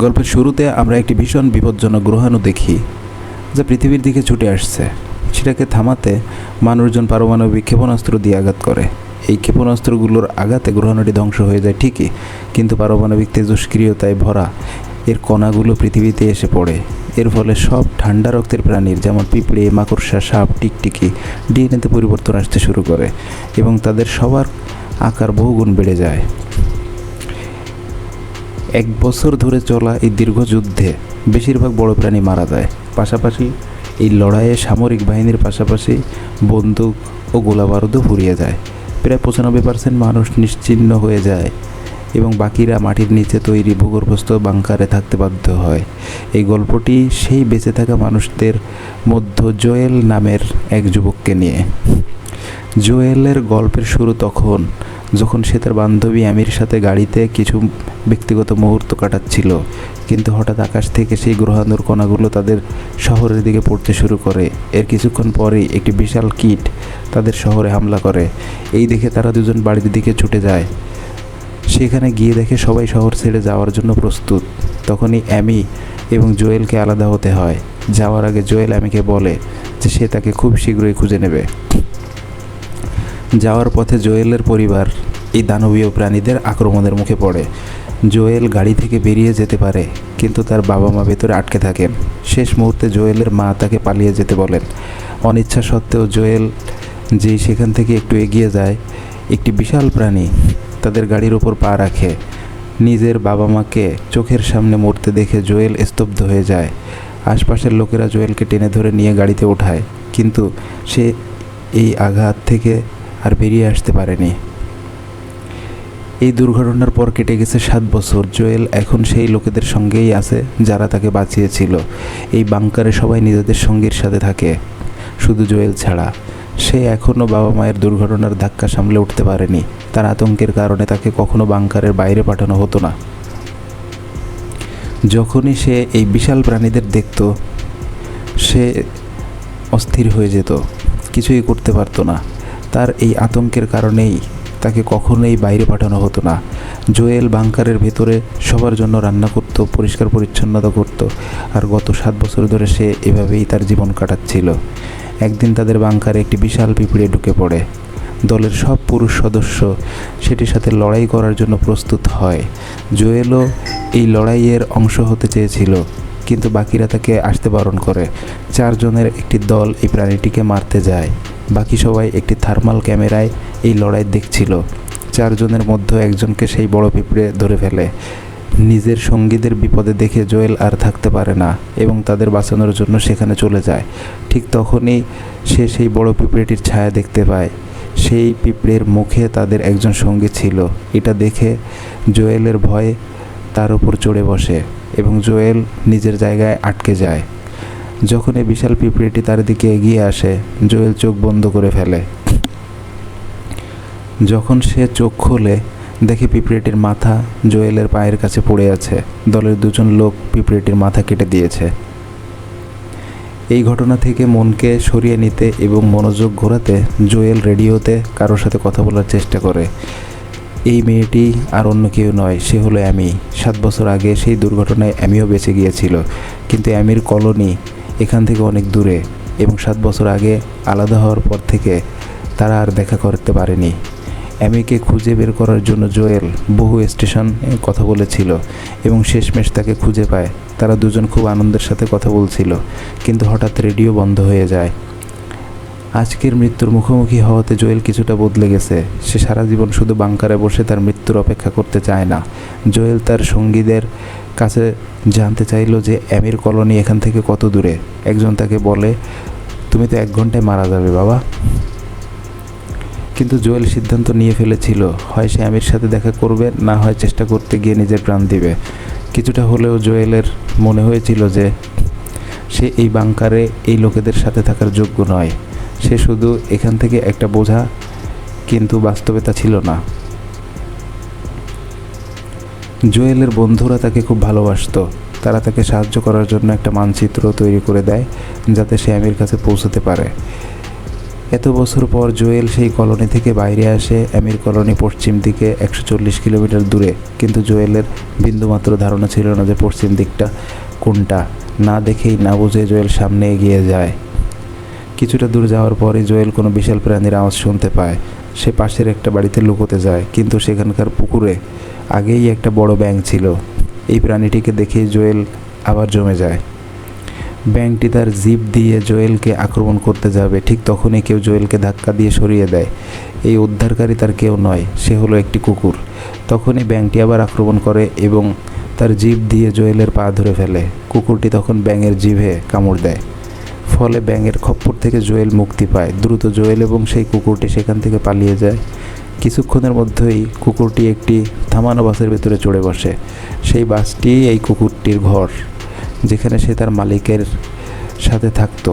গল্পের শুরুতে আমরা একটি ভীষণ বিপজ্জনক গ্রহাণু দেখি যা পৃথিবীর দিকে ছুটে আসছে। সেটাকে থামাতে মানুষজন পারমাণবিক ক্ষেপণাস্ত্র দিয়ে আঘাত করে। এই ক্ষেপণাস্ত্রগুলোর আঘাতে গ্রহাণুটি ধ্বংস হয়ে যায় ঠিকই, কিন্তু পারমাণবিক তেজস্ক্রিয়তায় ভরা এর কণাগুলো পৃথিবীতে এসে পড়ে। এর ফলে সব ঠান্ডা রক্তের প্রাণীর যেমন পিঁপড়ে, মাকড়সা, সাপ, টিকটিকি ডিএনএতে পরিবর্তন আসতে শুরু করে এবং তাদের সবার আকার বহুগুণ বেড়ে যায়। 1 বছর ধরে চলা এই দীর্ঘ যুদ্ধে বেশিরভাগ বড় প্রাণী মারা যায়। পাশাপাশি এই লড়াইয়ে সামরিক বাহিনীর পাশাপাশি বন্দুক ও গোলাবারুদও ফুরিয়ে যায়। প্রায় 95% মানুষ নিশ্চিহ্ন হয়ে যায় এবং বাকিরা মাটির নিচে তৈরি ভূগর্ভস্থ বাংকারে থাকতে বাধ্য হয়। এই গল্পটি সেই বেঁচে থাকা মানুষদের মধ্যে জোয়েল নামের এক যুবককে নিয়ে। জোয়েলের গল্পের শুরু যখন সে তার বান্ধবী অ্যামির সাথে গাড়িতে কিছু ব্যক্তিগত মুহূর্ত কাটাচ্ছিল, কিন্তু হঠাৎ আকাশ থেকে সেই গ্রহাণুর কণাগুলো তাদের শহরের দিকে পড়তে শুরু করে। এর কিছুক্ষণ পরেই একটি বিশাল কীট তাদের শহরে হামলা করে। এই দেখে তারা দুজন বাড়ির দিকে ছুটে যায়। সেখানে গিয়ে দেখে সবাই শহর ছেড়ে যাওয়ার জন্য প্রস্তুত। তখনই অ্যামি এবং জোয়েলকে আলাদা হতে হয়। যাওয়ার আগে জোয়েল অ্যামিকে বলে যে সে তাকে খুব শীঘ্রই খুঁজে নেবে। যাওয়ার পথে জোয়েলের পরিবার এই দানবীয় প্রাণীদের আক্রমণের মুখে পড়ে। জোয়েল গাড়ি থেকে বেরিয়ে যেতে পারে, কিন্তু তার বাবা মা ভেতরে আটকে থাকেন। শেষ মুহূর্তে জোয়েলের মা তাকে পালিয়ে যেতে বলেন। অনিচ্ছা সত্ত্বেও জোয়েল যেই সেখান থেকে একটু এগিয়ে যায়, একটি বিশাল প্রাণী তাদের গাড়ির ওপর পা রাখে। নিজের বাবা মাকে চোখের সামনে মরতে দেখে জোয়েল স্তব্ধ হয়ে যায়। আশপাশের লোকেরা জোয়েলকে টেনে ধরে নিয়ে গাড়িতে ওঠায়, কিন্তু সে এই আঘাত থেকে আর বেরিয়ে আসতে পারেনি। এই দুর্ঘটনার পর কেটে গেছে 7 বছর। জোয়েল এখন সেই লোকেদের সঙ্গেই আছে যারা তাকে বাঁচিয়েছিল। এই বাংকারে সবাই নিজেদের সঙ্গীর সাথে থাকে, শুধু জোয়েল ছাড়া। সে এখনও বাবা মায়ের দুর্ঘটনার ধাক্কা সামলে উঠতে পারেনি। তার আতঙ্কের কারণে তাকে কখনো বাংকারের বাইরে পাঠানো হতো না। যখনই সে এই বিশাল প্রাণীদের দেখত, সে অস্থির হয়ে যেত, কিছুই করতে পারতো না। তার এই আতঙ্কের কারণেই তাকে কখনোই বাইরে পাঠানো হতো না। জোয়েল বাংকারের ভেতরে সবার জন্য রান্না করত, পরিষ্কার পরিচ্ছন্নতা করত, আর গত 7 বছর ধরে সে এভাবেই তার জীবন কাটাচ্ছিল। একদিন তাদের বাংকারে একটি বিশাল পিঁপড়ে ঢুকে পড়ে। দলের সব পুরুষ সদস্য সেটির সাথে লড়াই করার জন্য প্রস্তুত হয়। জোয়েলও এই লড়াইয়ের অংশ হতে চেয়েছিল, কিন্তু বাকিরা তাকে আসতে বারণ করে। 4 জনের একটি দল এই প্রাণীটিকে মারতে যায়। বাকি সবাই একটি থার্মাল ক্যামেরায় এই লড়াই দেখছিল। 4 জনের মধ্যে একজনকে সেই বড় পিঁপড়ে ধরে ফেলে। নিজের সঙ্গীদের বিপদে দেখে জোয়েল আর থাকতে পারে না এবং তাদের বাঁচানোর জন্য সেখানে চলে যায়। ঠিক তখনই সে সেই বড় পিঁপড়েটির ছায়া দেখতে পায়। সেই পিঁপড়ের মুখে তাদের একজন সঙ্গী ছিল। এটা দেখে জোয়েলের ভয়ে তার উপর চড়ে বসে এবং জোয়েল নিজের জায়গায় আটকে যায়। যখন এই বিশাল পিঁপড়েটি তার দিকে এগিয়ে আসে, জোয়েল চোখ বন্ধ করে ফেলে। যখন সে চোখ খোলে, দেখে পিঁপড়েটির মাথা জোয়েলের পায়ের কাছে পড়ে আছে। দলের 2 জন লোক পিঁপড়েটির মাথা কেটে দিয়েছে। এই ঘটনা থেকে মনকে সরিয়ে নিতে এবং মনোযোগ ঘোরাতে জোয়েল রেডিওতে কারোর সাথে কথা বলার চেষ্টা করে। এই মেয়েটি আর অন্য কেউ নয়, সে হলো অ্যামি। 7 বছর আগে সেই দুর্ঘটনায় অ্যামিও বেঁচে গিয়েছিল, কিন্তু অ্যামির কলোনি এখান থেকে অনেক দূরে এবং 7 বছর আগে আলাদা হওয়ার পর থেকে তারা আর দেখা করতে পারেনি। অ্যামিকে খুঁজে বের করার জন্য জোয়েল বহু স্টেশনে কথা বলেছিল এবং শেষমেশ তাকে খুঁজে পায়। তারা 2 জন খুব আনন্দের সাথে কথা বলছিল, কিন্তু হঠাৎ রেডিও বন্ধ হয়ে যায়। আজকের মৃত্যুর মুখোমুখি হওয়াতে জোয়েল কিছুটা বদলে গেছে। সে সারা জীবন শুধু বাংকারে বসে তার মৃত্যুর অপেক্ষা করতে চায় না। জোয়েল তার সঙ্গীদের কাছে জানতে চাইল যে অ্যামির কলোনি এখান থেকে কত দূরে। একজন তাকে বলে, তুমি তো 1 ঘন্টায় মারা যাবে বাবা। কিন্তু জোয়েল সিদ্ধান্ত নিয়ে ফেলেছিল, হয় সে অ্যামির সাথে দেখা করবে, না হয় চেষ্টা করতে গিয়ে নিজের প্রাণ দিবে। কিছুটা হলেও জোয়েলের মনে হয়েছিল যে সে এই বাংকারে এই লোকেদের সাথে থাকার যোগ্য নয়। সে শুধু এখান থেকে একটা বোঝা, কিন্তু বাস্তবে তা ছিল না। জোয়েলের বন্ধুরা তাকে খুব ভালোবাসতো। তারা তাকে সাহায্য করার জন্য একটা মানচিত্র তৈরি করে দেয় যাতে সে অ্যামির কাছে পৌঁছতে পারে। এত বছর পর জোয়েল সেই কলোনি থেকে বাইরে আসে। অ্যামির কলোনি পশ্চিম দিকে 140 কিলোমিটার দূরে, কিন্তু জোয়েলের বিন্দুমাত্র ধারণা ছিল না যে পশ্চিম দিকটা কোনটা। না দেখেই না বুঝে জোয়েল সামনে এগিয়ে যায়। কিছুটা দূর যাওয়ার পরে জোয়েল কোনো বিশাল প্রাণীর আওয়াজ শুনতে পায়। সে পাশের একটা বাড়িতে লুকোতে যায়, কিন্তু সেখানকার পুকুরে আগেই একটা বড় ব্যাঙ ছিল। এই প্রাণীটিকে দেখে জোয়েল আবার জমে যায়। ব্যাঙটি তার জিভ দিয়ে জোয়েলকে আক্রমণ করতে যাবে, ঠিক তখনই কেউ জোয়েলকে ধাক্কা দিয়ে সরিয়ে দেয়। এই উদ্ধারকারী তার কেউ নয়, সে হলো একটি কুকুর। তখনই ব্যাঙটি আবার আক্রমণ করে এবং তার জিভ দিয়ে জোয়েলের পা ধরে ফেলে। কুকুরটি তখন ব্যাঙের জিভে কামড় দেয়, ফলে ব্যাঙের খপ্পর থেকে জোয়েল মুক্তি পায়। দ্রুত জোয়েল এবং সেই কুকুরটি সেখান থেকে পালিয়ে যায়। কিছুক্ষণের মধ্যেই কুকুরটি একটি থামানো বাসের ভেতরে চড়ে বসে। সেই বাসটি এই কুকুরটির ঘর, যেখানে সে তার মালিকের সাথে থাকতো।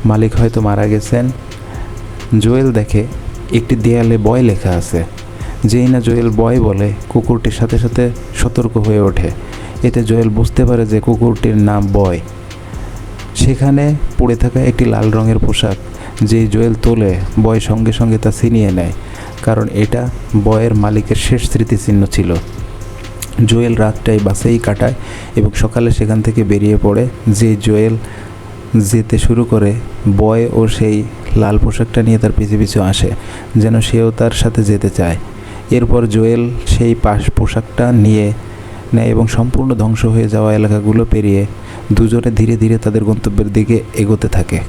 মালিক হয়তো মারা গেছেন। জোয়েল দেখে একটি দেয়ালে বয় লেখা আছে। যেই না জোয়েল বয় বলে, কুকুরটির সাথে সাথে সতর্ক হয়ে ওঠে। এতে জোয়েল বুঝতে পারে যে কুকুরটির নাম বয়। সেখানে পড়ে থাকা একটি লাল রঙের পোশাক, যেই জোয়েল তোলে, বয় সঙ্গে সঙ্গে তা ছিনিয়ে নেয়, কারণ এটা বয়ের মালিকের শেষ স্মৃতিচিহ্ন ছিল। জোয়েল রাতটাই বাসেই কাটায় এবং সকালে সেখান থেকে বেরিয়ে পড়ে। যে জোয়েল যেতে শুরু করে, বয় ও সেই লাল পোশাকটা নিয়ে তার পিছু পিছু আসে, যেন সেও তার সাথে যেতে চায়। এরপর জোয়েল সেই পোশাকটা নিয়ে নেয় এবং সম্পূর্ণ ধ্বংস হয়ে যাওয়া এলাকাগুলো পেরিয়ে দুজনে ধীরে ধীরে তাদের গন্তব্যের দিকে এগোতে থাকে।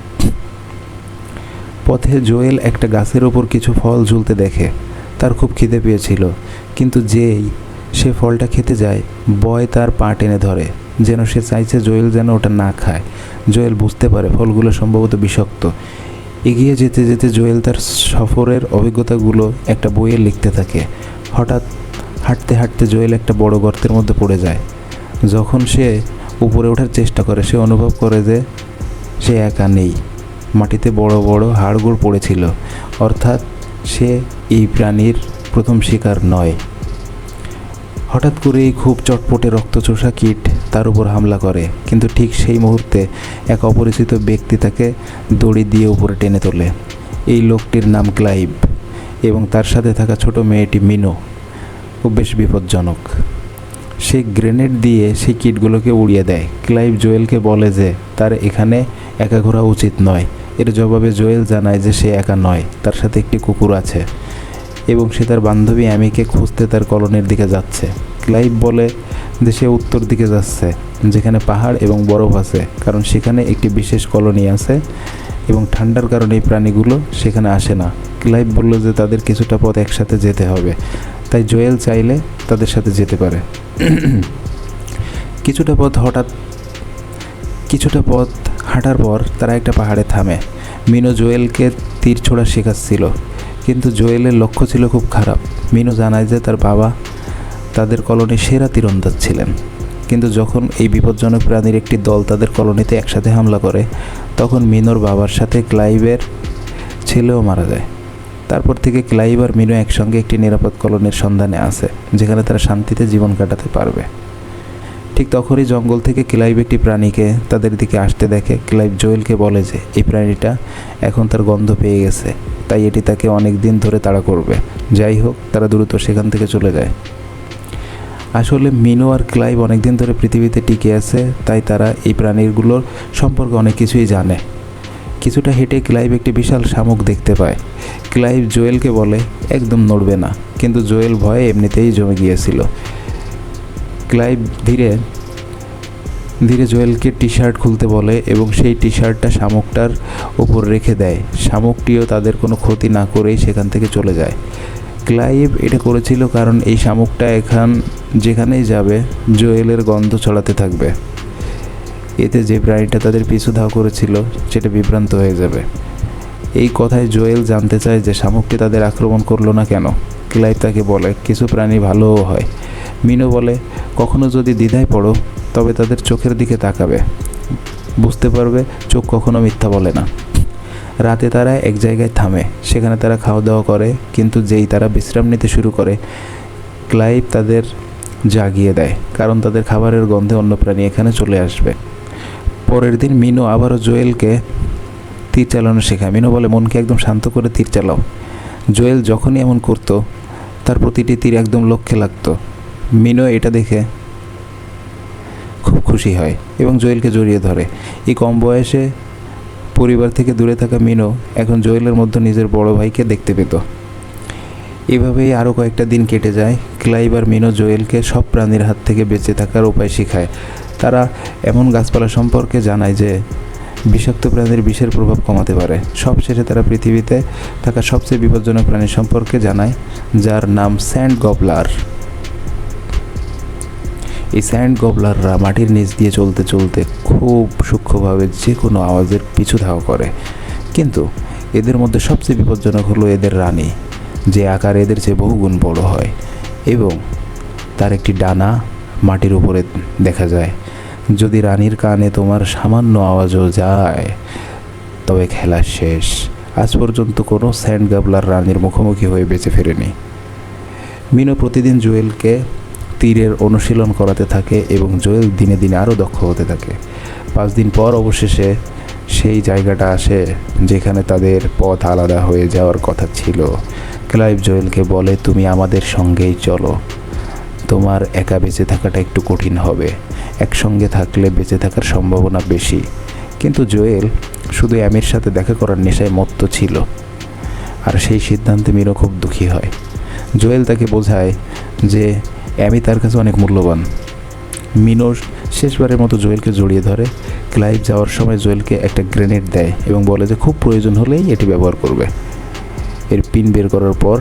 পথে জোয়েল একটা গাছের ওপর কিছু ফল ঝুলতে দেখে। তার খুব খিদে পেয়েছিল, কিন্তু যেই সে ফলটা খেতে যায়, বয় তার পা টেনে ধরে, যেন সে চাইছে জোয়েল যেন ওটা না খায়। জোয়েল বুঝতে পারে ফলগুলো সম্ভবত বিষাক্ত। এগিয়ে যেতে যেতে জোয়েল তার সফরের অভিজ্ঞতাগুলো একটা বইয়ে লিখতে থাকে। হঠাৎ হাঁটতে হাঁটতে জোয়েল একটা বড় গর্তের মধ্যে পড়ে যায়। যখন সে উপরে ওঠার চেষ্টা করে, সে অনুভব করে যে সে একা নেই। মাটিতে বড় বড় হাড়গোড় পড়েছিল, অর্থাৎ সে এই প্রাণীর প্রথম শিকার নয়। হঠাৎ করেই খুব চটপটে রক্তচোষা কীট তার উপর হামলা করে, কিন্তু ঠিক সেই মুহূর্তে এক অপরিচিত ব্যক্তি তাকে দড়ি দিয়ে উপরে টেনে তোলে। এই লোকটির নাম ক্লাইভ এবং তার সাথে থাকা ছোট মেয়েটি মিনো। ও বেশ বিপজ্জনক। সে গ্রেনেড দিয়ে সেই কীটগুলোকে উড়িয়ে দেয়। ক্লাইভ জোয়েলকে বলে যে তার এখানে একা ঘোরা উচিত নয়। এর জবাবে জোয়েল জানায় যে সে একা নয়, তার সাথে একটি কুকুর আছে এবং সে তার বান্ধবী অ্যামিকে খুঁজতে তার কলোনির দিকে যাচ্ছে। ক্লাইভ বলে যে সে উত্তর দিকে যাচ্ছে, যেখানে পাহাড় এবং বরফ আছে, কারণ সেখানে একটি বিশেষ কলোনি আছে এবং ঠান্ডার কারণে এই প্রাণীগুলো সেখানে আসে না। ক্লাইভ বলল যে তাদের কিছুটা পথ একসাথে যেতে হবে, তাই জোয়েল চাইলে তাদের সাথে যেতে পারে। কিছুটা পথ হাঁটার পর তারা একটা পাহাড়ে থামে। মিনো জোয়েলকে তীর ছোড়া শেখাচ্ছিল, কিন্তু জোয়েলের লক্ষ্য ছিল খুব খারাপ। মিনো জানায় যে তার বাবা তাদের কলোনির সেরা তীরন্দাজ ছিলেন, কিন্তু যখন এই বিপজ্জনক প্রাণীর একটি দল তাদের কলোনিতে একসাথে হামলা করে, তখন মিনোর বাবার সাথে ক্লাইভের ছেলেও মারা যায়। তারপর থেকে ক্লাইভ আর মিনো একসঙ্গে একটি নিরাপদ কলোনির সন্ধানে আছে, যেখানে তারা শান্তিতে জীবন কাটাতে পারবে। ঠিক তখনই জঙ্গল থেকে ক্লাইভ একটি প্রাণীকে তাদের দিকে আসতে দেখে। ক্লাইভ জোয়েলকে বলে যে এই প্রাণীটা এখন তার গন্ধ পেয়ে গেছে, তাই এটি তাকে অনেক দিন ধরে তাড়া করবে। যাই হোক, তারা দ্রুত সেখান থেকে চলে যায়। আসলে মিনো আর ক্লাইভ অনেক দিন ধরে পৃথিবীতে টিকে আছে, তাই তারা এই প্রাণীগুলোর সম্পর্কে অনেক কিছুই জানে। কিছুটা হেঁটে ক্লাইভ একটি বিশাল শামুক দেখতে পায়। ক্লাইভ জোয়েলকে বলে একদম নড়বে না, কিন্তু জোয়েল ভয়ে এমনিতেই জমে গিয়েছিল। ক্লাইভ ধীরে ধীরে জোয়েলকে টি শার্ট খুলতে বলে এবং সেই টি শার্টটা শামুকটার উপর রেখে দেয়। শামুকটিও তাদের কোনো ক্ষতি না করেই সেখান থেকে চলে যায়। ক্লাইভ এটা করেছিল কারণ এই শামুকটা যেখানেই যাবে জোয়েলের গন্ধ ছড়াতে থাকবে। এতে যে প্রাণীটা তাদের পিছু ধাওয়া করেছিল সেটা বিভ্রান্ত হয়ে যাবে। এই কথায় জোয়েল জানতে চায় যে শামুকটি তাদের আক্রমণ করলো না কেন। ক্লাইভ তাকে বলে কিছু প্রাণী ভালোও হয়। মিনো বলে কখনো যদি দ্বিধায় পড়ো তবে তাদের চোখের দিকে তাকাবে, বুঝতে পারবে চোখ কখনো মিথ্যা বলে না। রাতে তারা এক জায়গায় থামে, সেখানে তারা খাওয়া দাওয়া করে, কিন্তু যেই তারা বিশ্রাম নিতে শুরু করে, ক্লাইভ তাদের জাগিয়ে দেয়, কারণ তাদের খাবারের গন্ধে অন্য প্রাণী এখানে চলে আসবে। পরের দিন মিনো আবারও জোয়েলকে তীর চালানো শেখায়। মিনো বলে, মনকে একদম শান্ত করে তীর চালাও। জোয়েল যখনই এমন করতো তার প্রতিটি তীর একদম লক্ষ্যে লাগতো। মিনো এটা দেখে খুব খুশি হয় এবং জোয়েলকে জড়িয়ে ধরে। এই কম বয়সে পরিবার থেকে দূরে থাকা মিনো এখন জোয়েলের মধ্যে নিজের বড় ভাইকে দেখতে পেত। এভাবেই আরও কয়েকটা দিন কেটে যায়। ক্লাইভ আর মিনো জোয়েলকে সব প্রাণীর হাত থেকে বেঁচে থাকার উপায় শেখায়। তারা এমন গাছপালা সম্পর্কে জানায় যে বিষাক্ত প্রাণীর বিষের প্রভাব কমাতে পারে। সবশেষে তারা পৃথিবীতে থাকা সবচেয়ে বিপজ্জনক প্রাণী সম্পর্কে জানায়, যার নাম স্যান্ড গবলার। এই স্যান্ড গবলাররা মাটির নিচ দিয়ে চলতে চলতে খুব সূক্ষ্মভাবে যে কোনো আওয়াজের পিছু ধাওয়া করে। কিন্তু এদের মধ্যে সবচেয়ে বিপজ্জনক হলো এদের রানী, যে আকার এদের চেয়ে বহুগুণ বড় হয় এবং তার একটি ডানা মাটির উপরে দেখা যায়। যদি রানীর কানে তোমার সামান্য আওয়াজও যায় তবে খেলা শেষ। আজ পর্যন্ত কোনো স্যান্ড গবলার রানীর মুখোমুখি হয়ে বেঁচে ফেরেনি। মিনো প্রতিদিন জোয়েলকে তীরের অনুশীলন করাতে থাকে এবং জোয়েল দিনে দিনে আরও দক্ষ হতে থাকে। 5 দিন পর অবশেষে সেই জায়গাটা আসে যেখানে তাদের পথ আলাদা হয়ে যাওয়ার কথা ছিল। ক্লাইভ জোয়েলকে বলে, তুমি আমাদের সঙ্গেই চলো। তোমার একা বেঁচে থাকাটা একটু কঠিন হবে, একসঙ্গে থাকলে বেঁচে থাকার সম্ভাবনা বেশি। কিন্তু জোয়েল শুধু অ্যামির সাথে দেখা করার নেশায় মত্ত ছিল, আর সেই সিদ্ধান্তে মিনো খুব দুঃখী হয়। জোয়েল তাকে বোঝায় যে অ্যামি তার কাছে অনেক মূল্যবান। মিনো শেষবারের মতো জোয়েলকে জড়িয়ে ধরে। ক্লাইভ যাওয়ার সময় জোয়েলকে একটা গ্রেনেড দেয় এবং বলে যে খুব প্রয়োজন হলেই এটি ব্যবহার করবে। এর পিন বের করার পর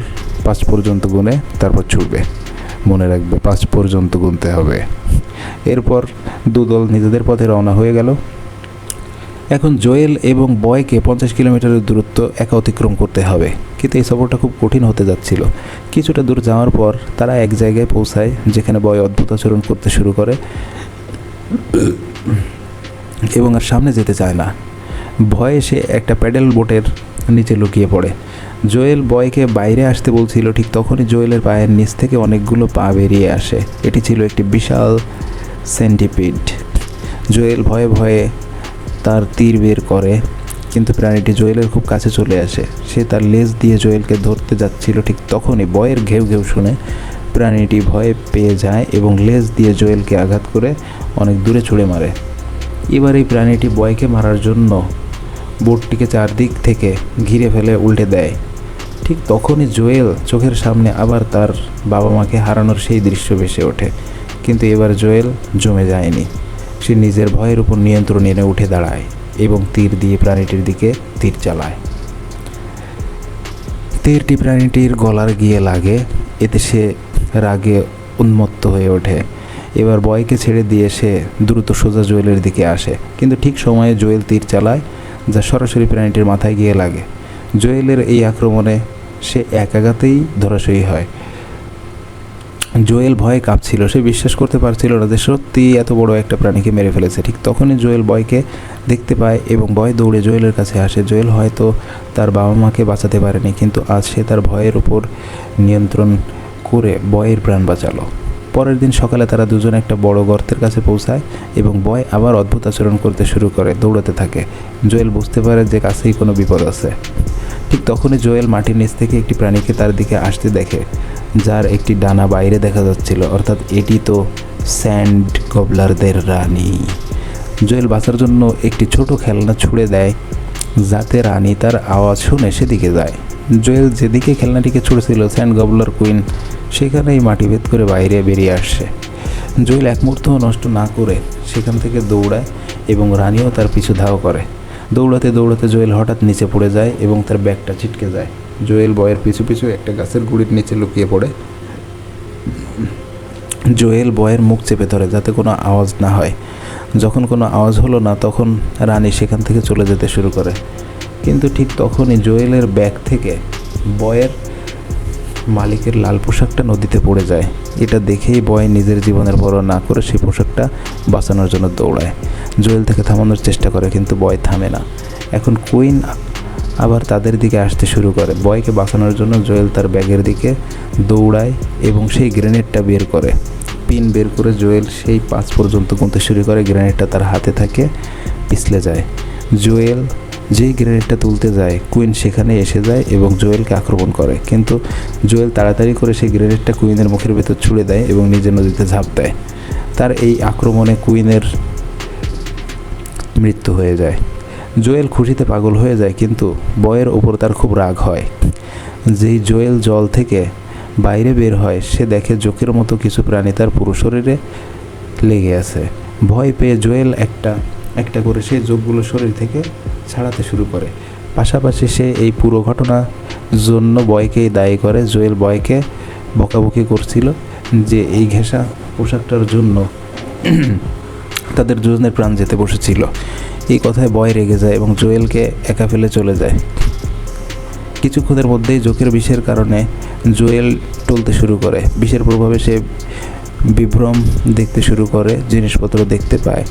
5 পর্যন্ত গুনে তারপর ছুটবে। মনে রাখবে 5 পর্যন্ত গুনতে হবে। এরপর দুদল নিজেদের পথে রওনা হয়ে গেল। এখন জোয়েল এবং বয়কে 50 কিলোমিটারের দূরত্ব একা অতিক্রম করতে হবে, কিন্তু এই সফরটা খুব কঠিন হতে যাচ্ছিল। কিছুটা দূর যাওয়ার পর তারা এক জায়গায় পৌঁছায় যেখানে বয় অদ্ভুত আচরণ করতে শুরু করে এবং আর সামনে যেতে চায় না। ভয়ে সে একটা প্যাডেল বোটের নিচে লুকিয়ে পড়ে। জোয়েল বয়কে বাইরে আসতে বলছিল, ঠিক তখনই জোয়েলের পায়ের নিচ থেকে অনেকগুলো পা বেরিয়ে আসে। এটি ছিল একটি বিশাল সেন্টিপিড। জোয়েল ভয়ে ভয়ে তার তীর বের করে, কিন্তু প্রাণীটি জোয়েলের খুব কাছে চলে আসে। সে তার লেজ দিয়ে জোয়েলকে ধরতে যাচ্ছিল, ঠিক তখনই বয়ের ঘেউ ঘেউ শুনে প্রাণীটি ভয়ে পেয়ে যায় এবং লেজ দিয়ে জোয়েলকে আঘাত করে অনেক দূরে ছুঁড়ে মারে। এবার এই প্রাণীটি বয়কে মারার জন্য বোটটিকে চারদিক থেকে ঘিরে ফেলে উল্টে দেয়। ঠিক তখনই জোয়েল চোখের সামনে আবার তার বাবা মাকে হারানোর সেই দৃশ্য ভেসে ওঠে। কিন্তু এবার জোয়েল জমে যায়নি। সে নিজের ভয়ের উপর নিয়ন্ত্রণ এনে উঠে দাঁড়ায় এবং তীর দিয়ে প্রাণীটির দিকে তীর চালায়। তীরটি প্রাণীটির গলার গিয়ে লাগে। এতে সে রাগে উন্মত্ত হয়ে ওঠে। এবার বয়কে ছেড়ে দিয়ে সে দ্রুত সোজা জোয়েলের দিকে আসে, কিন্তু ঠিক সময়ে জোয়েল তীর চালায় যা সরাসরি প্রাণীটির মাথায় গিয়ে লাগে। জোয়েলের এই আক্রমণে সে এক আঘাতেই ধরাশয়ী হয়। জোয়েল ভয়ে কাঁপছিল। সে বিশ্বাস করতে পারছিল না যে সত্যি এত বড় একটা প্রাণীকে মেরে ফেলেছে। ঠিক তখনই জোয়েল বয়কে দেখতে পায় এবং বয় দৌড়ে জোয়েলের কাছে আসে। জোয়েল হয়তো তার বাবা মাকে বাঁচাতে পারেনি, কিন্তু আজ সে তার ভয়ের উপর নিয়ন্ত্রণ করে বয়ের প্রাণ বাঁচালো। পরের দিন সকালে তারা দুজন একটা বড় গর্তের কাছে পৌঁছায় এবং বয় আবার অদ্ভুত আচরণ করতে শুরু করে, দৌড়াতে থাকে। জোয়েল বুঝতে পারে যে কাছেই কোনো বিপদ আছে। ঠিক তখনই জোয়েল মাটির নিচ থেকে একটি প্রাণীকে তার দিকে আসতে দেখে, যার একটি ডানা বাইরে দেখা যাচ্ছিল, অর্থাৎ এটি তো স্যান্ড গবলারদের রানী। জোয়েল বাঁচার জন্য একটি ছোট খেলনা ছুঁড়ে দেয় যাতে রানী তার আওয়াজ শুনে সেদিকে যায়। জোয়েল যেদিকে খেলনাটিকে ছুঁড়েছিল স্যান্ড গবলার কুইন সেখানেই মাটি ভেদ করে বাইরে বেরিয়ে আসছে। জোয়েল এক মুহূর্তও নষ্ট না করে সেখান থেকে দৌড়ায় এবং রানীও তার পিছু ধাওয়া করে। দৌড়াতে দৌড়াতে জোয়েল হঠাৎ নিচে পড়ে যায় এবং তার ব্যাগটা ছিটকে যায়। জোয়েল বয়ের পিছু পিছু একটা গাছের গুঁড়ির নিচে লুকিয়ে পড়ে। জোয়েল বয়ের মুখ চেপে ধরে যাতে কোনো আওয়াজ না হয়। যখন কোনো আওয়াজ হলো না তখন রানী সেখান থেকে চলে যেতে শুরু করে। কিন্তু ঠিক তখনই জোয়েলের ব্যাগ থেকে বয়ের মালিকের লাল পোশাকটা নদীতে পড়ে যায়। এটা দেখেই বয় নিজের জীবনের পরোয়া না করে সেই পোশাকটা বাঁচানোর জন্য দৌড়ায়। জোয়েল তাকে থামানোর চেষ্টা করে, কিন্তু বয় থামে না। এখন কুইন আবার তাদের দিকে আসতে শুরু করে। বয়কে বাঁচানোর জন্য জোয়েল তার ব্যাগের দিকে দৌড়ায় এবং সেই গ্রেনেডটা বের করে। পিন বের করে জোয়েল সেই 5 পর্যন্ত গুনতে শুরু করে। গ্রেনেডটা তার হাতে থাকে, পিছলে যায়। জোয়েল যেই গ্রেনেডটা তুলতে যায় কুইন সেখানে এসে যায় এবং জোয়েলকে আক্রমণ করে, কিন্তু জোয়েল তাড়াতাড়ি করে সেই গ্রেনেডটা কুইনের মুখের ভেতর ছুড়ে দেয় এবং নিজের নদীতে ঝাঁপ দেয়। তার এই আক্রমণে কুইনের মৃত্যু হয়ে যায়। জোয়েল খুশিতে পাগল হয়ে যায়, কিন্তু বয়ের ওপর তার খুব রাগ হয়। যেই জোয়েল জল থেকে বাইরে বের হয় সে দেখে জোকের মতো কিছু প্রাণী তার পুরো শরীরে লেগে আছে। ভয় পেয়ে জোয়েল একটা একটা করে সেই জোকগুলো শরীর থেকে ছাড়াতে শুরু করে। পাশাপাশি সে এই পুরো ঘটনার জন্য বয়কেই দায়ী করে। জোয়েল বয়কে বকাবকি করছিল যে এই ঘেঁষা পোশাকটার জন্য তাদের দুজনের প্রাণ যেতে বসেছিল। এই কথায় বয় রেগে যায় এবং জোয়েলকে একা ফেলে চলে যায়। কিছুক্ষণের মধ্যেই জোকের বিষের কারণে জোয়েল টলতে শুরু করে। বিষের প্রভাবে সে বিভ্রম দেখতে শুরু করে, জিনিসপত্র দেখতে পায়।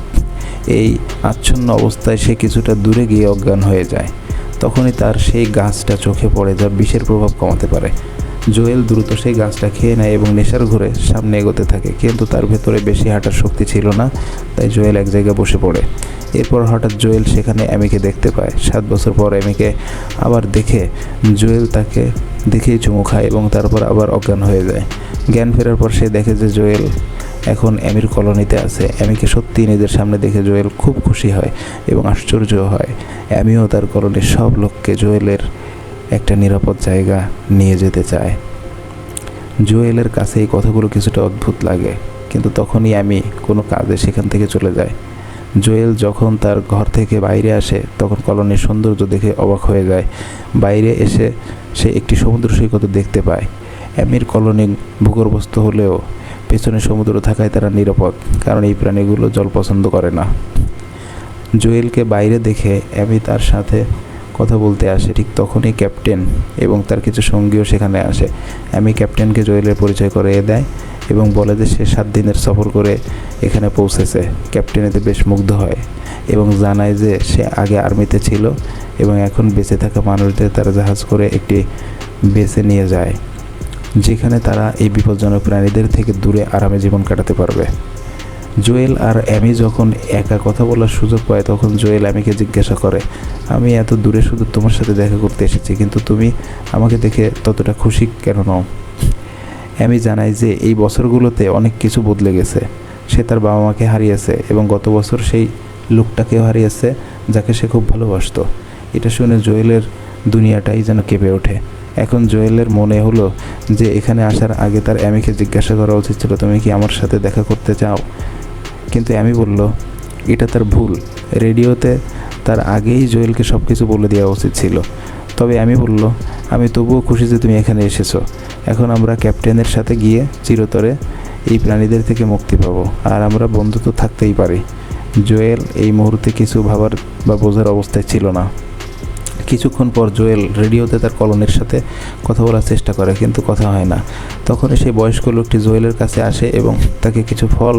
এই আচ্ছন্ন অবস্থায় সে কিছুটা দূরে গিয়ে অজ্ঞান হয়ে যায়। তখনই তার সেই গাছটা চোখে পড়ে যা বিষের প্রভাব কমাতে পারে। জোয়েল দ্রুত সেই গাছটা খেয়ে নেয় এবং নেশার ঘরে সামনে এগোতে থাকে, কিন্তু তার ভেতরে বেশি হাঁটার শক্তি ছিল না, তাই জোয়েল এক জায়গায় বসে পড়ে। এরপর হঠাৎ জোয়েল সেখানে অ্যামিকে দেখতে পায়। 7 বছর পর অ্যামিকে আবার দেখে জোয়েল তাকে দেখেই চুমু খায় এবং তারপর আবার অজ্ঞান হয়ে যায়। জ্ঞান ফেরার পর সে দেখে যে জোয়েল এখন অ্যামির কলোনিতে আছে। অ্যামিকে সত্যিই নিজের সামনে দেখে জোয়েল খুব খুশি হয় এবং আশ্চর্য হয়। অ্যামিও তার কলোনির সব লোককে জোয়েলের একটা নিরাপদ জায়গা নিয়ে যেতে চায়। জোয়েলের কাছে এই কথাগুলো কিছুটা অদ্ভুত লাগে, কিন্তু তখনই অ্যামি কোনো কাজে সেখান থেকে চলে যায়। জোয়েল যখন তার ঘর থেকে বাইরে আসে তখন কলোনির সৌন্দর্য দেখে অবাক হয়ে যায়। বাইরে এসে সে একটি সমুদ্র সৈকত দেখতে পায়। অ্যামির কলোনি ভূগর্ভস্থ হলেও পেছনে সমুদ্র থাকায় তারা নিরাপদ, কারণ এই প্রাণীগুলো জল পছন্দ করে না। জোয়েলকে বাইরে দেখে অ্যামি তার সাথে কথা বলতে আসে। ঠিক তখনই ক্যাপ্টেন এবং তার কিছু সঙ্গীও সেখানে আসে। অ্যামি ক্যাপ্টেনকে জোয়েলের পরিচয় করিয়ে দেয় এবং বলে যে সে 7 দিনের সফর করে এখানে পৌঁছেছে। ক্যাপ্টেন এতে বেশ মুগ্ধ হয় এবং জানায় যে সে আগে আর্মিতে ছিল এবং এখন বেঁচে থাকা মানুষদের তারা জাহাজ করে একটি বেসে নিয়ে যায়, যেখানে তারা এই বিপজ্জনক প্রাণীদের থেকে দূরে আরামে জীবন কাটাতে পারবে। জোয়েল আর অ্যামি যখন একা কথা বলার সুযোগ পায় তখন জোয়েল অ্যামিকে জিজ্ঞাসা করে, আমি এত দূরে শুধু তোমার সাথে দেখা করতে এসেছি, কিন্তু তুমি আমাকে দেখে ততটা খুশি কেন নও? অ্যামি জানায় যে এই বছরগুলোতে অনেক কিছু বদলে গেছে। সে তার বাবা মাকে হারিয়েছে এবং গত বছর সেই লোকটাকেও হারিয়েছে যাকে সে খুব ভালোবাসতো। এটা শুনে জোয়েলের দুনিয়াটাই যেন কেঁপে ওঠে। এখন জোয়েলের মনে হলো যে এখানে আসার আগে তার অ্যামিকে জিজ্ঞাসা করা উচিত ছিল, তুমি কি আমার সাথে দেখা করতে চাও? কিন্তু অ্যামি বলল এটা তার ভুল। রেডিওতে তার আগেই জোয়েলকে সব কিছু বলে দেওয়া উচিত ছিল। তবে অ্যামি বলল, আমি তবুও খুশি যে তুমি এখানে এসেছো। এখন আমরা ক্যাপ্টেনের সাথে গিয়ে চিরতরে এই প্রাণীদের থেকে মুক্তি পাবো, আর আমরা বন্ধুত্ব থাকতেই পারি। জোয়েল এই মুহূর্তে কিছু ভাবার বা বোঝার অবস্থায় ছিল না। কিছুক্ষণ পর জোয়েল রেডিওতে তার কলোনির সাথে কথা বলার চেষ্টা করে, কিন্তু কথা হয় না। তখনই সেই বয়স্ক লোকটি জোয়েলের কাছে আসে এবং তাকে কিছু ফল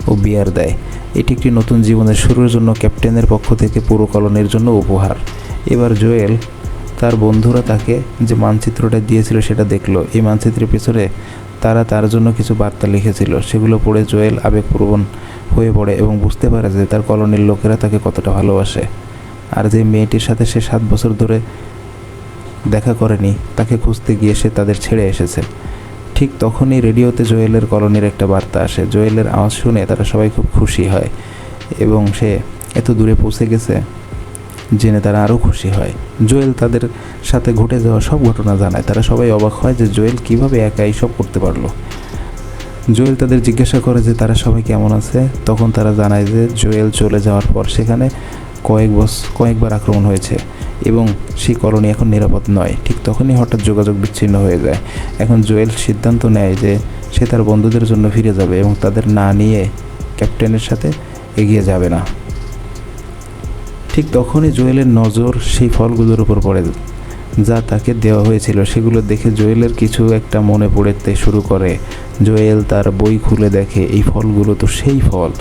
ও বিয়ার দেয়। এটি একটি নতুন জীবনের শুরুর জন্য ক্যাপ্টেনের পক্ষ থেকে পুরো কলোনির জন্য উপহার। এবার জোয়েল তার বন্ধুরা তাকে যে মানচিত্রটা দিয়েছিল সেটা দেখলো। এই মানচিত্রের পিছনে তারা তার জন্য কিছু বার্তা লিখেছিল। সেগুলো পড়ে জোয়েল আবেগপ্রবণ হয়ে পড়ে এবং বুঝতে পারে যে তার কলোনির লোকেরা তাকে কতটা ভালোবাসে। আর যে মেয়েটির সাথে সে 7 বছর ধরে দেখা করেনি তাকে খুঁজতে গিয়ে সে তাদের ছেড়ে এসেছে। ঠিক তখনই রেডিওতে জোয়েলের কলোনির একটা বার্তা আসে। জোয়েলের আওয়াজ শুনে তারা সবাই খুব খুশি হয় এবং সে এত দূরে পৌঁছে গেছে জেনে তারা আরও খুশি হয়। জোয়েল তাদের সাথে ঘটে যাওয়া সব ঘটনা জানায়। তারা সবাই অবাক হয় যে জোয়েল কীভাবে একা এইসব করতে পারলো। জোয়েল তাদের জিজ্ঞাসা করে যে তারা সবাই কেমন আছে। তখন তারা জানায় যে জোয়েল চলে যাওয়ার পর সেখানে কয়েকবার আক্রমণ হয়েছে এবং সেই কলোনি এখন নিরাপদ নয়। ঠিক তখনই হঠাৎ যোগাযোগ বিচ্ছিন্ন হয়ে যায়। এখন জোয়েল সিদ্ধান্ত নেয় যে সে তার বন্ধুদের জন্য ফিরে যাবে এবং তাদের না নিয়ে ক্যাপ্টেনের সাথে এগিয়ে যাবে না। ঠিক তখনই জোয়েলের নজর সেই ফলগুলোর উপর পড়ে যা তাকে দেওয়া হয়েছিল। সেগুলো দেখে জোয়েলের কিছু একটা মনে পড়তে শুরু করে। জোয়েল তার বই খুলে দেখে এই ফলগুলো তো সেই ফল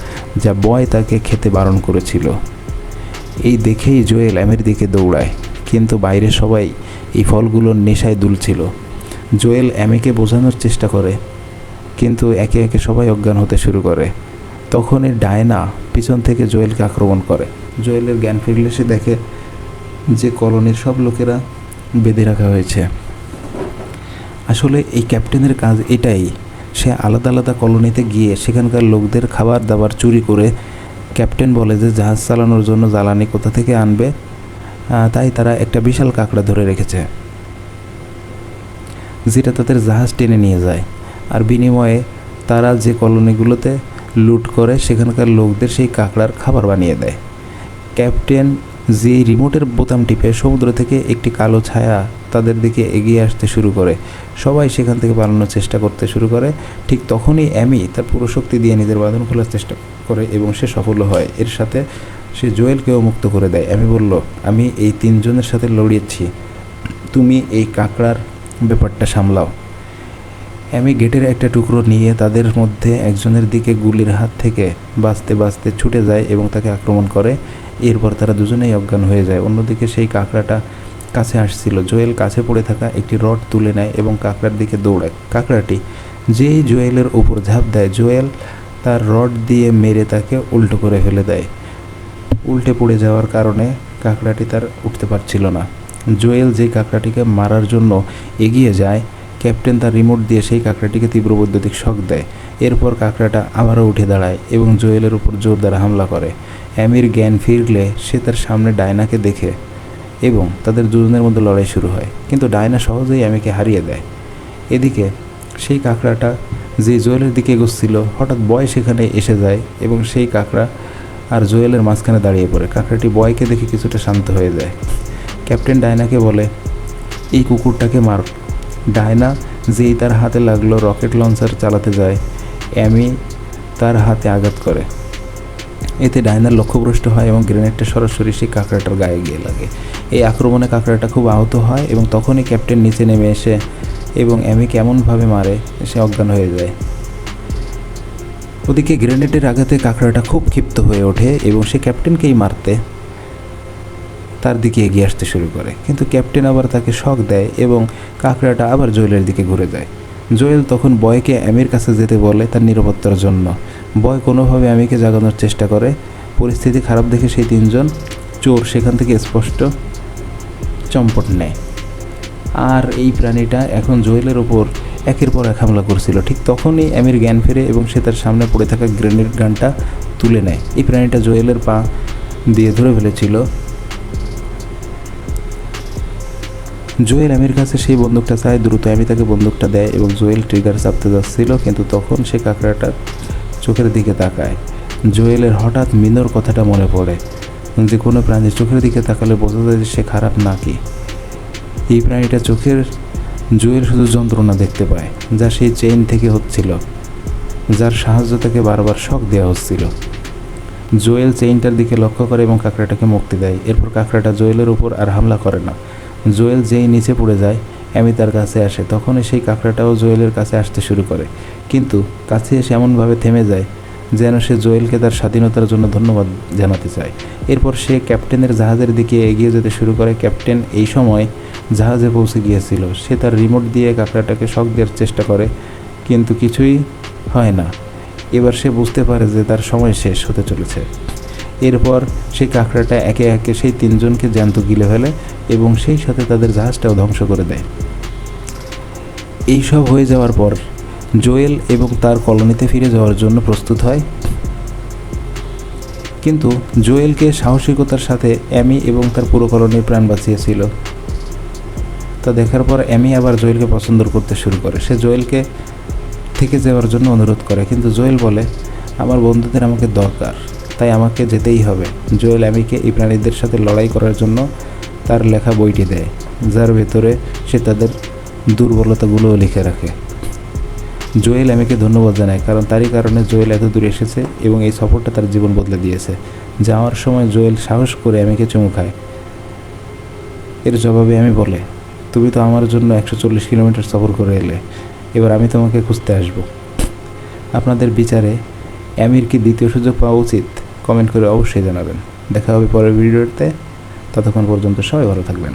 যা বয় তাকে খেতে বারণ করেছিল। এই দেখেই জোয়েল অ্যামির দিকে দৌড়ায়, কিন্তু বাইরে সবাই এই ফলগুলোর নেশায় দুলছিল। জোয়েল অ্যামিকে বোঝানোর চেষ্টা করে, কিন্তু একে একে সবাই অজ্ঞান হতে শুরু করে। তখনই ডায়না পিছন থেকে জোয়েলকে আক্রমণ করে। জোয়েলের জ্ঞান ফিরলে সে দেখে যে কলোনির সব লোকেরা বেঁধে রাখা হয়েছে। আসলে এই ক্যাপ্টেনের কাজ এটাই, সে আলাদা আলাদা কলোনিতে গিয়ে সেখানকার লোকদের খাবার দাবার চুরি করে, ক্যাপ্টেন বলে যে জাহাজ চালানোর জন্য জ্বালানি কোথা থেকে আনবে, তাই তারা একটা বিশাল কাঁকড়া ধরে রেখেছে যেটা তাদের জাহাজ টেনে নিয়ে যায়। আর বিনিময়ে তারা যে কলোনিগুলোতে লুট করে সেখানকার লোকদের সেই কাঁকড়ার খাবার বানিয়ে দেয়। ক্যাপ্টেন যে রিমোটের বোতাম টিপে সমুদ্র থেকে একটি কালো ছায়া তাদের দিকে এগিয়ে আসতে শুরু করে, সবাই সেখান থেকে পালানোর চেষ্টা করতে শুরু করে। ঠিক তখনই অ্যামি তার পুরো শক্তি দিয়ে নিজের বাঁধন খোলার চেষ্টা করে এবং সে সফল হয়। এর সাথে সে জোয়েলকেও মুক্ত করে দেয়। অ্যামি বলল, আমি এই 3 জনের সাথে লড়িয়েছি, তুমি এই কাঁকড়ার ব্যাপারটা সামলাও। অ্যামি গেটের একটা টুকরো নিয়ে তাদের মধ্যে একজনের দিকে গুলির হাত থেকে বাঁচতে বাঁচতে ছুটে যায় এবং তাকে আক্রমণ করে। এরপর তারা দুজনেই অজ্ঞান হয়ে যায়। অন্যদিকে সেই কাঁকড়াটা কাছে আসছিল। জোয়েল কাছে পড়ে থাকা একটি রড তুলে নেয় এবং কাঁকড়ার দিকে দৌড়ায়। কাঁকড়াটি যেই জোয়েলের উপর ঝাঁপ দেয়, জোয়েল তার রড দিয়ে মেরে তাকে উল্টো করে ফেলে দেয়। উল্টে পড়ে যাওয়ার কারণে কাঁকড়াটি তার উঠতে পারছিল না। জোয়েল যেই কাঁকড়াটিকে মারার জন্য এগিয়ে যায়, ক্যাপ্টেন তার রিমোট দিয়ে সেই কাঁকড়াটিকে তীব্র বৈদ্যুতিক শক দেয়। এরপর কাঁকড়াটা আবারও উঠে দাঁড়ায় এবং জোয়েলের উপর জোরদার হামলা করে। অ্যামির জ্ঞান ফিরলে সে তার সামনে ডায়নাকে দেখে এবং তাদের দুজনের মধ্যে লড়াই শুরু হয়, কিন্তু ডায়না সহজেই অ্যামিকে হারিয়ে দেয়। এদিকে সেই কাঁকড়াটা যে জোয়েলের দিকে এগোচ্ছিল, হঠাৎ বয় সেখানে এসে যায় এবং সেই কাঁকড়া আর জোয়েলের মাঝখানে দাঁড়িয়ে পড়ে। কাঁকড়াটি বয়কে দেখে কিছুটা শান্ত হয়ে যায়। ক্যাপ্টেন ডায়নাকে বলে, এই কুকুরটাকে মার। ডায়না যেই তার হাতে লাগলো রকেট লঞ্চার চালাতে যায়, অ্যামি তার হাতে আঘাত করে। এতে ডায়নার লক্ষ্যভ্রষ্ট হয় এবং গ্রেনেডটা সরাসরি সেই কাঁকড়াটার গায়ে গিয়ে লাগে। এই আক্রমণে কাঁকড়াটা খুব আহত হয় এবং তখনই ক্যাপ্টেন নিচে নেমে এসে এবং অ্যামিকে এমনভাবে মারে সে অজ্ঞান হয়ে যায়। ওদিকে গ্রেনেডের আঘাতে কাঁকড়াটা খুব ক্ষিপ্ত হয়ে ওঠে এবং সে ক্যাপ্টেনকেই মারতে তার দিকে এগিয়ে আসতে শুরু করে, কিন্তু ক্যাপ্টেন আবার তাকে শক দেয় এবং কাঁকড়াটা আবার জোয়েলের দিকে ঘুরে যায়। জোয়েল তখন বয়কে অ্যামির কাছে যেতে বলে তার নিরাপত্তার জন্য। বয় কোনোভাবে অ্যামিকে জাগানোর চেষ্টা করে। পরিস্থিতি খারাপ দেখে সেই 3 জন চোর সেখান থেকে স্পষ্ট চম্পট নেয়। আর এই প্রাণীটা এখন জোয়েলের ওপর একের পর এক হামলা করছিল। ঠিক তখনই অ্যামির জ্ঞান ফেরে এবং সে তার সামনে পড়ে থাকা গ্রেনেড গানটা তুলে নেয়। এই প্রাণীটা জোয়েলের পা দিয়ে ধরে ফেলেছিল। জোয়েল অ্যামির কাছে সেই বন্দুকটা চায়, দ্রুত অ্যামি তাকে বন্দুকটা দেয় এবং জোয়েল ট্রিগার চাপতে যাচ্ছিল, কিন্তু তখন সে কাঁকড়াটার চোখের দিকে তাকায়। জোয়েলের হঠাৎ মিনোর কথাটা মনে পড়ে, যে কোনো প্রাণীর চোখের দিকে তাকালে বোঝা যায় যে সে খারাপ নাকি। এই প্রাণীটা চোখের জোয়েল শুধু যন্ত্রণা দেখতে পায়, যা সেই চেইন থেকে হচ্ছিল, যার সাহায্য তাকে বারবার শক দেওয়া হচ্ছিল। জোয়েল চেইনটার দিকে লক্ষ্য করে এবং কাঁকড়াটাকে মুক্তি দেয়। এরপর কাঁকড়াটা জোয়েলের উপর আর হামলা করে না। জোয়েল যেই নিচে পড়ে যায়, অ্যামি তার কাছে আসে। তখনই সেই কাঁকড়াটাও জোয়েলের কাছে আসতে শুরু করে, কিন্তু কাছে এসে এমনভাবে থেমে যায় যেন সে জোয়েলকে তার স্বাধীনতার জন্য ধন্যবাদ জানাতে চায়। এরপর সে ক্যাপ্টেনের জাহাজের দিকে এগিয়ে যেতে শুরু করে। ক্যাপ্টেন এই সময় জাহাজে পৌঁছে গিয়েছিল। সে তার রিমোট দিয়ে কাঁকড়াটাকে শক দেওয়ার চেষ্টা করে, কিন্তু কিছুই হয় না। এবার সে বুঝতে পারে যে তার সময় শেষ হতে চলেছে। এরপর সেই কাঁকড়াটা একে একে সেই 3 জনকে জ্যান্ত গিলে ফেলে এবং সেই সাথে তাদের জাহাজটাও ধ্বংস করে দেয়। এইসব হয়ে যাওয়ার পর জোয়েল এবং তার কলোনিতে ফিরে যাওয়ার জন্য প্রস্তুত হয়, কিন্তু জোয়েলকে সাহসিকতার সাথে অ্যামি এবং তার পুরো কলোনির প্রাণ বাঁচিয়েছিল। তা দেখার পর অ্যামি আবার জোয়েলকে পছন্দ করতে শুরু করে। সে জোয়েলকে থেকে যাওয়ার জন্য অনুরোধ করে, কিন্তু জোয়েল বলে, আমার বন্ধুদের আমাকে দরকার, তাই আমাকে যেতেই হবে। জোয়েল অ্যামিকে এই প্রাণীদের সাথে লড়াই করার জন্য তার লেখা বইটি দেয়, যার ভেতরে সে তাদের দুর্বলতাগুলোও লিখে রাখে। জোয়েল অ্যামিকে ধন্যবাদ জানায়, কারণ তারই কারণে জোয়েল এত দূরে এসেছে এবং এই সফরটা তার জীবন বদলে দিয়েছে। যাওয়ার সময় জোয়েল সাহস করে অ্যামিকে চুমু খায়। এর জবাবে অ্যামি বলে, তুমি তো আমার জন্য 140 কিলোমিটার সফর করে এলে, এবার আমি তোমাকে খুঁজতে আসব। আপনাদের বিচারে অ্যামির কি দ্বিতীয় সুযোগ পাওয়া উচিত? কমেন্ট করে অবশ্যই জানাবেন। দেখা হবে পরের ভিডিওতে। ততক্ষণ পর্যন্ত সবাই ভালো থাকবেন।